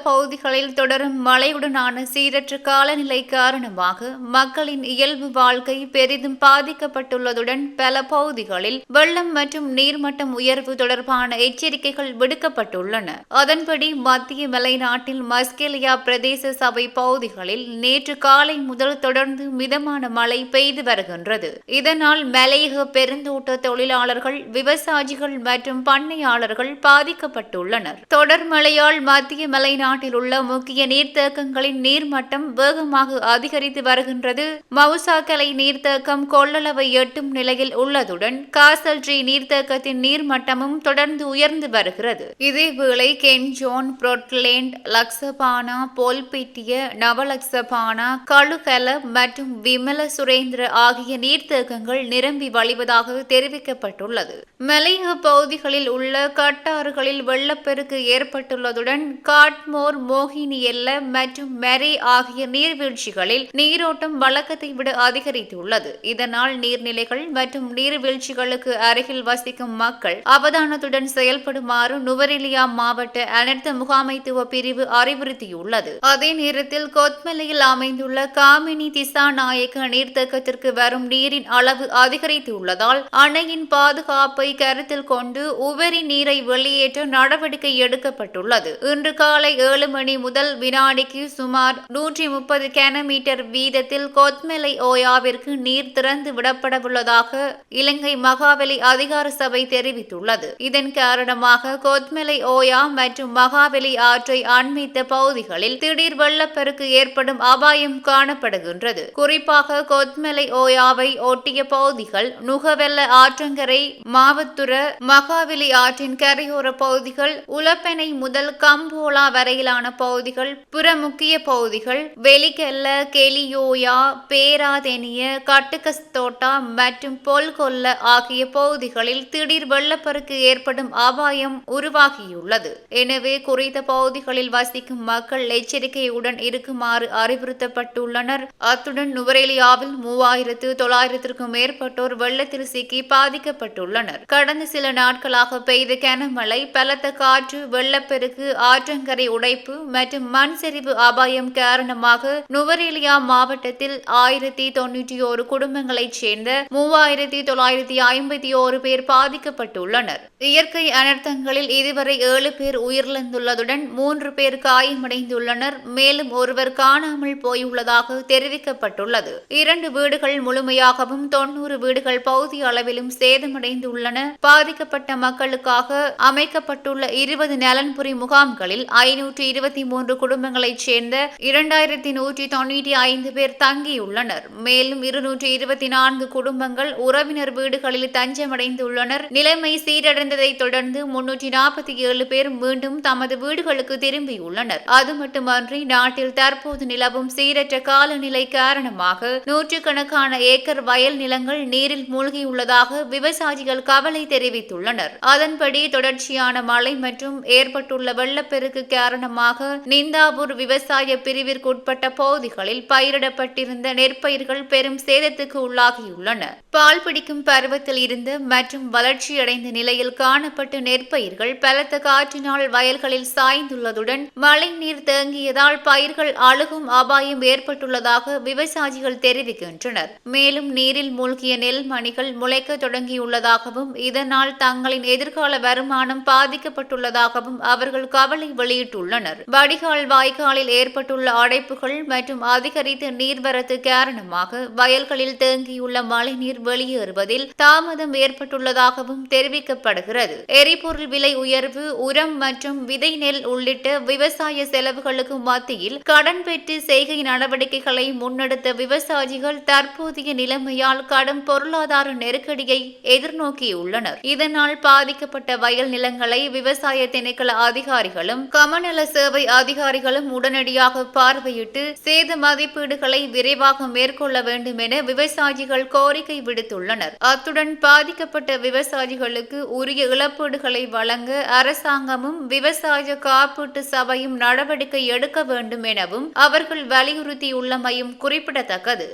பகுதிகளில் தொடரும் மழையுடனான சீரற்ற காலநிலை காரணமாக மக்களின் இயல்பு வாழ்க்கை பெரிதும் பாதிக்கப்பட்டுள்ளதுடன் பல பகுதிகளில் வெள்ளம் மற்றும் நீர்மட்டம் உயர்வு தொடர்பான எச்சரிக்கைகள் விடுக்கப்பட்டுள்ளன. அதன்படி மத்திய மலைநாட்டில் மஸ்கெலியா பிரதேச சபை பகுதிகளில் நேற்று காலை முதல் தொடர்ந்து மிதமான மழை பெய்து வருகின்றது. இதனால் மலையக பெருந்தோட்ட தொழிலாளர்கள், விவசாயிகள் மற்றும் பண்ணையாளர்கள் பாதிக்கப்பட்டுள்ளனர். தொடர் மழையால் மத்திய மலைநாட்டில் உள்ள முக்கிய நீர்த்தேக்கங்களின் நீர்மட்டம் வேகமாக அதிகரித்து வருகின்றது. மவுசாக்கலை நீர்த்தேக்கம் கொள்ளளவை எட்டும் நிலையில் உள்ளதுடன் காசல்ட்ரி நீர்த்தேக்கத்தின் நீர்மட்டமும் தொடர்ந்து உயர்ந்து வருகிறது. இதேவேளை கென்ஜோன், புரோட்லேண்ட், லக்சபானா, போல்பிட்டிய, நவலக்சபானா, கழுகல மற்றும் விமல சுரேந்திர ஆகிய நீர்த்தேக்கங்கள் நிரம்பி வழிவதாக தெரிவிக்கப்பட்டுள்ளது. மலையக பகுதிகளில் உள்ள கட்டாறுகளில் வெள்ளப்பெருக்கு ஏற்பட்டுள்ளதுடன் காட்மோர், மோகினியெல்ல மற்றும் மெரே ஆகிய நீர்வீழ்ச்சிகளில் நீரோட்டம் வழக்கத்தை விட அதிகரித்துள்ளது. இதனால் நீர்நிலைகள் மற்றும் நீர்வீழ்ச்சிகளுக்கு அருகில் வசிக்கும் மக்கள் அவதானத்துடன் செயல்படுமாறு நுவரெலியா மாவட்ட அனர்த்த முகாமைத்துவ பிரிவு அறிவுறுத்தியுள்ளது. அதே நேரத்தில் கொத்மலையில் அமைந்துள்ள காமினி திசாநாயக்க நீர்த்தேக்கத்திற்கு வரும் நீரின் அளவு அதிகரித்துள்ளதால் அணையின் பாதுகாப்பை கருத்தில் கொண்டு உபரி நீரை வெளியேற்ற நடவடிக்கை எடுக்கப்பட்டுள்ளது. இன்று காலை 7 மணி முதல் வினாடிக்கு சுமார் 130 கனமீட்டர் வீதத்தில் கொத்மலை ஓயாவிற்கு நீர் திறந்து விடப்படவுள்ளதாக இலங்கை மகாவலி அதிகார சபை தெரிவித்துள்ளது. இதன் காரணமாக கொத்மலை ஓயா மற்றும் மகாவலி ஆற்றை அண்மித்த பகுதிகளில் திடீர் வெள்ளப்பெருக்கு ஏற்படும் அபாயம் காணப்படுகின்றது. குறிப்பாக கொத்மலை ஓயாவை ஒட்டிய பகுதிகள், நுகவெல்ல ஆற்றங்கரை, மாவத்துர, மகாவலி ஆற்றின் கரையோர பகுதிகள், உலப்பெனை முதல் கம்போலா வரையிலான பகுதிகள், புற முக்கிய பகுதிகள், வெலிகெல்ல, கெலியோயா, பேராதெனிய, கட்டுகஸ்தோட்டா மற்றும் பொல்கொல்ல ஆகிய பகுதிகளில் திடீர் வெள்ளப்பெருக்கு ஏற்படும் அபாயம் உருவாகியுள்ளது. எனவே குறித்த பகுதிகளில் வசிக்கும் மக்கள் எச்சரிக்கையுடன் இருக்குமாறு அறிவுறுத்தப்பட்டுள்ளனர். அத்துடன் நுவரெலியாவில் 3900க்கும் மேற்பட்டோர் வெள்ளத்தில் சிக்கி பாதிக்கப்பட்டுள்ளனர். கடந்த சில நாட்களாக பெய்த கனமழை, பலத்த காற்று, வெள்ளப்பெருக்கு, ஆற்றங்கரை உடைப்பு மற்றும் மண் சரிவு அபாயம் காரணமாக நுவரெலியா மாவட்டத்தில் 1091 குடும்பங்களைச் சேர்ந்த 3951 பேர் பாதிக்கப்பட்டுள்ளனர். இயற்கை அனர்த்தங்களில் இதுவரை 7 பேர் உயிரிழந்துள்ளதுடன் 3 பேர் காயமடைந்துள்ளனர். மேலும் ஒருவர் காணாமல் போயுள்ளதாக தெரிவிக்கப்பட்டுள்ளது. 2 வீடுகள் முழுமையாகவும் 90 வீடுகள் பகுதி அளவிலும் சேதமடைந்துள்ளன. பாதிக்கப்பட்ட மக்களுக்காக அமைக்கப்பட்டுள்ள 20 நலன்புரி முகாம்களில் 523 குடும்பங்களைச் சேர்ந்த 2195 பேர் தங்கியுள்ளனர். மேலும் 224 குடும்பங்கள் உறவினர் வீடுகளில் தஞ்சமடைந்துள்ளனர். நிலைமை சீரடைந்ததை தொடர்ந்து 347 பேர் மீண்டும் தமது வீடுகளுக்கு திரும்பியுள்ளனர். அது மட்டுமன்றி நாட்டில் தற்போது நிலவும் சீரற்ற காலநிலை காரணமாக நூற்றுக்கணக்கான ஏக்கர் வயல் நிலங்கள் நீரில் மூழ்கியுள்ளதாக விவசாயிகள் கவலை தெரிவித்துள்ளனர். அதன்படி தொடர்ச்சியான மழை மற்றும் ஏற்பட்டுள்ள வெள்ளப்பெருக்கு காரணமாக நிந்தாபூர் விவசாய பிரிவிற்குட்பட்ட பகுதிகளில் பயிரிடப்பட்டிருந்த நெற்பயிர்கள் பெரும் சேதத்துக்கு உள்ளாகியுள்ளன. பால் பிடிக்கும் பருவத்தில் இருந்த மற்றும் வளர்ச்சியடைந்த நிலையில் காணப்பட்ட நெற்பயிர்கள் பலத்த காற்றினால் வயல்களில் சாய்ந்துள்ளதுடன் மழை நீர் தேங்கியதால் பயிர்கள் அழுகும் அபாயம் ஏற்பட்டுள்ளதாக விவசாயிகள் தெரிவிக்கின்றனர். மேலும் நீரில் மூழ்கிய நெல் மணிகள் முளைக்க தொடங்கியுள்ளதாகவும் இதனால் தங்களின் எதிர்கால வருமானம் பாதிக்கப்பட்டுள்ளதாகவும் அவர்கள் கவலை வெளியிட்டுள்ளனர். வடிகால் வாய்க்காலில் ஏற்பட்டுள்ள அடைப்புகள் மற்றும் அதிகரித்த நீர்வரத்து காரணமாக வயல்களில் தேங்கியுள்ள மழைநீர் வெளியேறுவதில் தாமதம் ஏற்பட்டுள்ளதாகவும் தெரிவிக்கப்படுகிறது. எரிபொருள் விலை உயர்வு, உரம் மற்றும் விதை நெல் உள்ளிட்ட விவசாய செலவுகளுக்கு மத்தியில் கடன் பெற்று செய்கை நடவடிக்கைகளை முன்னெடுத்த விவசாயிகள் தற்போதைய நிலைமையால் கடும் பொருளாதார நெருக்கடியை எதிர்நோக்கியுள்ளனர். இதனால் பாதிக்கப்பட்ட வயல் நிலங்களை விவசாய திணைக்கள அதிகாரிகளும் கமநல சேவை அதிகாரிகளும் உடனடியாக பார்வையிட்டு சேத மதிப்பீடுகளை விரைவாக மேற்கொள்ள வேண்டும் என விவசாயிகள் கோரிக்கை விடுத்துள்ளனர். அத்துடன் பாதிக்கப்பட்ட விவசாயிகளுக்கு உரிய இழப்பீடுகளை வழங்க அரசாங்கமும் விவசாய காப்பீட்டு சபையும் நடவடிக்கை எடுக்க வேண்டும் எனவும் அவர்கள் வலியுறுத்தியுள்ளமையும் குறிப்பிடத்தக்கது.